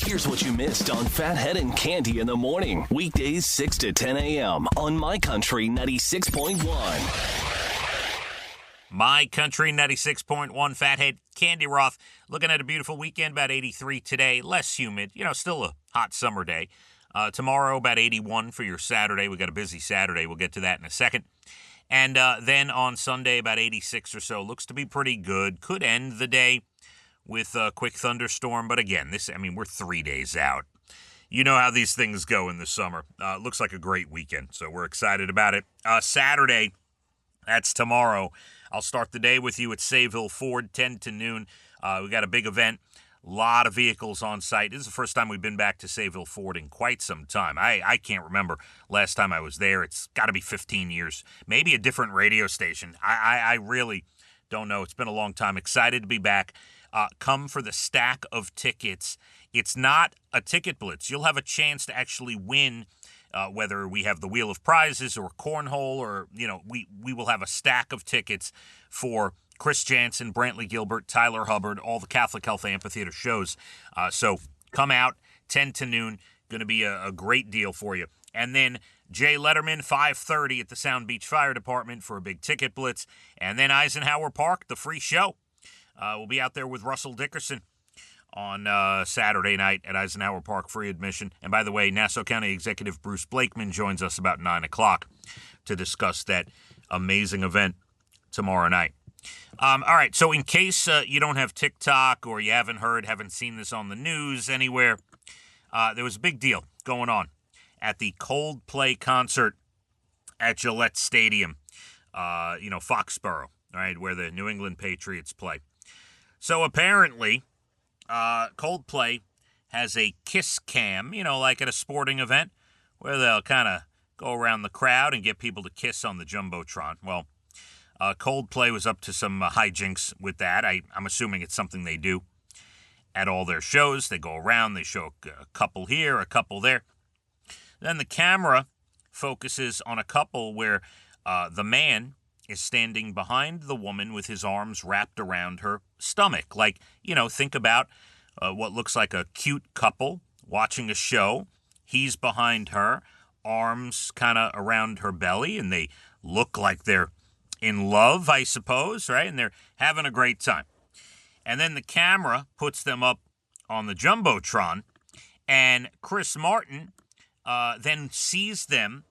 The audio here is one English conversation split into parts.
Here's what you missed on Phathead and Cande in the morning. Weekdays 6 to 10 a.m. on My Country 96.1. My Country 96.1, Phathead, Cande Roth. Looking at a beautiful weekend, about 83 today, less humid, still a hot summer day. Tomorrow, about 81 for your Saturday. We got a busy Saturday. We'll get to that in a second. And then on Sunday, about 86 or so. Looks to be pretty good. Could end the day with a quick thunderstorm. But again, we're 3 days out. You know how these things go in the summer. Looks like a great weekend, so we're excited about it. Saturday, that's tomorrow. I'll start the day with you at Sayville Ford, 10 to noon. We got a big event. A lot of vehicles on site. This is the first time we've been back to Sayville Ford in quite some time. I can't remember last time I was there. It's got to be 15 years. Maybe a different radio station. I really don't know. It's been a long time. Excited to be back. Come for the stack of tickets. It's not a ticket blitz. You'll have a chance to actually win, whether we have the Wheel of Prizes or Cornhole, or, we will have a stack of tickets for Chris Jansen, Brantley Gilbert, Tyler Hubbard, all the Catholic Health Amphitheater shows. So come out, 10 to noon. Going to be a great deal for you. And then Jay Letterman, 5:30 at the Sound Beach Fire Department for a big ticket blitz. And then Eisenhower Park, the free show. We'll be out there with Russell Dickerson on Saturday night at Eisenhower Park, free admission. And by the way, Nassau County Executive Bruce Blakeman joins us about 9 o'clock to discuss that amazing event tomorrow night. All right, so in case you don't have TikTok or you haven't seen this on the news anywhere, there was a big deal going on at the Coldplay concert at Gillette Stadium, Foxborough, right, where the New England Patriots play. So apparently, Coldplay has a kiss cam, like at a sporting event, where they'll kind of go around the crowd and get people to kiss on the Jumbotron. Well, Coldplay was up to some hijinks with that. I'm assuming it's something they do at all their shows. They go around, they show a couple here, a couple there. Then the camera focuses on a couple where the man is standing behind the woman with his arms wrapped around her stomach. Like, think about what looks like a cute couple watching a show. He's behind her, arms kind of around her belly, and they look like they're in love, I suppose, right? And they're having a great time. And then the camera puts them up on the Jumbotron, and Chris Martin then sees them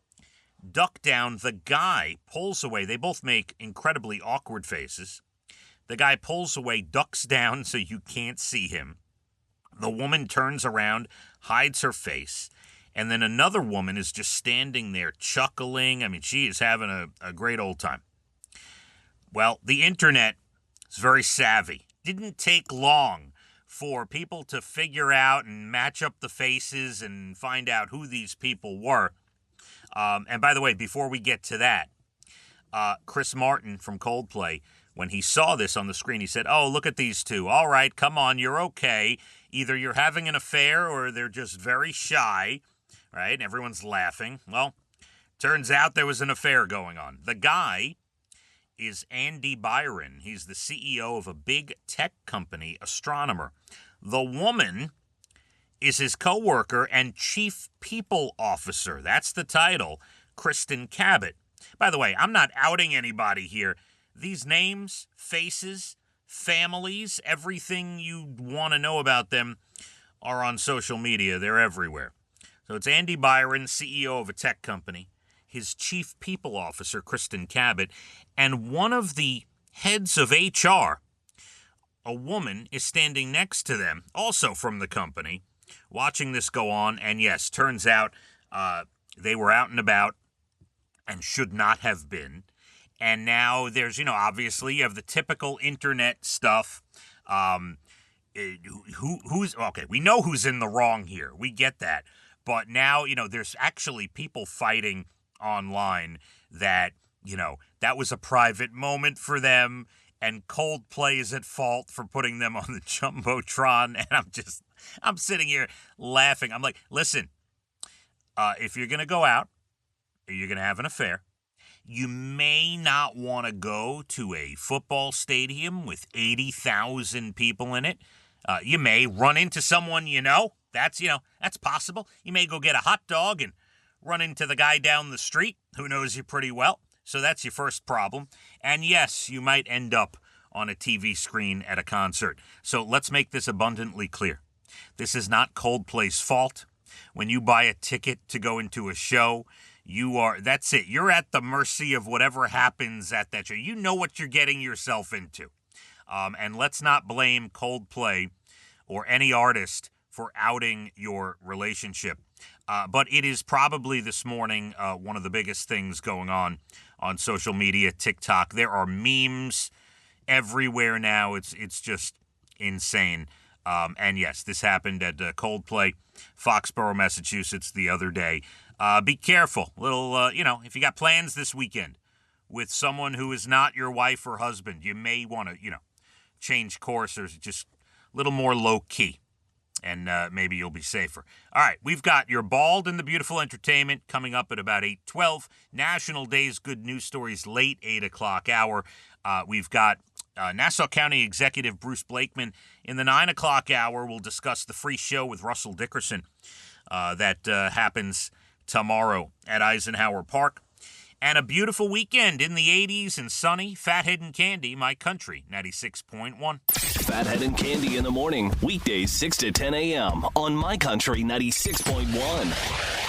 duck down. The guy pulls away. They both make incredibly awkward faces. The guy pulls away, ducks down so you can't see him. The woman turns around, hides her face, and then another woman is just standing there chuckling. She is having a great old time. Well, the internet is very savvy. Didn't take long for people to figure out and match up the faces and find out who these people were. And by the way, before we get to that, Chris Martin from Coldplay, when he saw this on the screen, he said, "Oh, look at these two. All right, come on, you're okay. Either you're having an affair or they're just very shy," right? And everyone's laughing. Well, turns out there was an affair going on. The guy is Andy Byron. He's the CEO of a big tech company, Astronomer. The woman is his coworker and chief people officer. That's the title, Kristen Cabot. By the way, I'm not outing anybody here. These names, faces, families, everything you want to know about them are on social media. They're everywhere. So it's Andy Byron, CEO of a tech company, his chief people officer, Kristen Cabot, and one of the heads of HR, a woman, is standing next to them, also from the company, watching this go on. And yes, turns out they were out and about and should not have been. And now there's, obviously you have the typical internet stuff. Who's okay? We know who's in the wrong here. We get that. But now, there's actually people fighting online that, that was a private moment for them, and Coldplay is at fault for putting them on the Jumbotron. And I'm sitting here laughing. I'm like, listen, if you're going to go out, you're going to have an affair, you may not want to go to a football stadium with 80,000 people in it. You may run into someone you know, That's possible. You may go get a hot dog and run into the guy down the street who knows you pretty well. So that's your first problem. And yes, you might end up on a TV screen at a concert. So let's make this abundantly clear. This is not Coldplay's fault. When you buy a ticket to go into a show, that's it. You're at the mercy of whatever happens at that show. You know what you're getting yourself into. And let's not blame Coldplay or any artist for outing your relationship. But it is probably this morning one of the biggest things going on social media, TikTok. There are memes everywhere now. It's just insane. And yes, this happened at Coldplay, Foxborough, Massachusetts the other day. Be careful. If you got plans this weekend with someone who is not your wife or husband, you may want to, change course or just a little more low-key. And maybe you'll be safer. All right, we've got your Bald and the Beautiful entertainment coming up at about 8:12. National Day's good news stories late 8 o'clock hour. We've got Nassau County Executive Bruce Blakeman in the 9 o'clock hour. We'll discuss the free show with Russell Dickerson that happens tomorrow at Eisenhower Park. And a beautiful weekend in the 80s and sunny. Phathead and Cande, My Country, 96.1. Phathead and Cande in the morning, weekdays 6 to 10 a.m. on My Country 96.1.